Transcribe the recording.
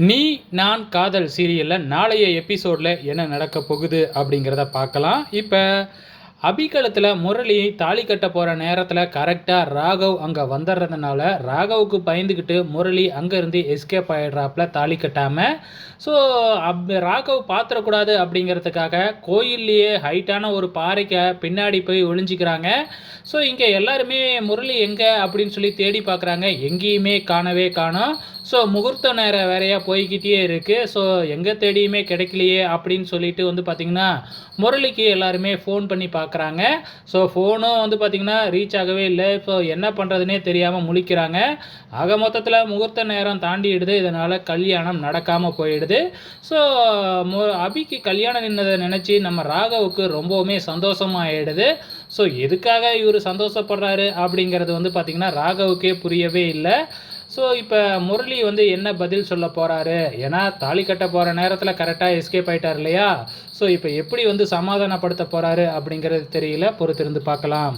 நீ நான் காதல் சீரியலில் நாளைய எபிசோடில் என்ன நடக்க போகுது அப்படிங்கிறத பார்க்கலாம். இப்போ அபிகளத்தில் முரளி தாலி கட்ட போகிற நேரத்தில் கரெக்டாக ராகவ் அங்கே வந்துடுறதுனால ராகவுக்கு பயந்துக்கிட்டு முரளி அங்கேருந்து எஸ்கேப் ஆகிடுறாப்புல தாலி கட்டாமல். ஸோ ராகவ் பார்த்துடக்கூடாது அப்படிங்கிறதுக்காக கோயில்லையே ஹைட்டான ஒரு பாறைக்கு பின்னாடி போய் ஒளிஞ்சிக்கிறாங்க. ஸோ இங்கே எல்லாருமே முரளி எங்கே அப்படின்னு சொல்லி தேடி பார்க்குறாங்க, எங்கேயுமே காணவே காணோம். ஸோ முகூர்த்த நேரம் வேறையாக போய்கிட்டே இருக்குது. ஸோ எங்கே தேடியுமே கிடைக்கலையே அப்படின்னு சொல்லிட்டு வந்து பார்த்திங்கன்னா முரளிக்கு எல்லாருமே ஃபோன் பண்ணி பார்க்குறாங்க. ஸோ ஃபோனும் வந்து பார்த்திங்கன்னா ரீச் ஆகவே இல்லை. ஸோ என்ன பண்ணுறதுனே தெரியாமல் முழிக்கிறாங்க. ஆக மொத்தத்தில் முகூர்த்த நேரம் தாண்டிடுது. இதனால் கல்யாணம் நடக்காமல் போயிடுது. ஸோ அபிக்கு கல்யாணம் நின்னதை நினச்சி நம்ம ராகவுக்கு ரொம்பவுமே சந்தோஷமாகிடுது. ஸோ எதுக்காக இவர் சந்தோஷப்படுறாரு அப்படிங்கிறது வந்து பார்த்திங்கன்னா ராகவுக்கே புரியவே இல்லை. ஸோ இப்போ முரளி வந்து என்ன பதில் சொல்ல போகிறாரு, ஏன்னா தாலி கட்ட போகிற நேரத்தில் கரெக்டாக எஸ்கேப் ஆகிட்டார் இல்லையா. ஸோ இப்போ எப்படி வந்து சமாதானப்படுத்த போகிறாரு அப்படிங்கிறது தெரியல, பொறுத்திருந்து பார்க்கலாம்.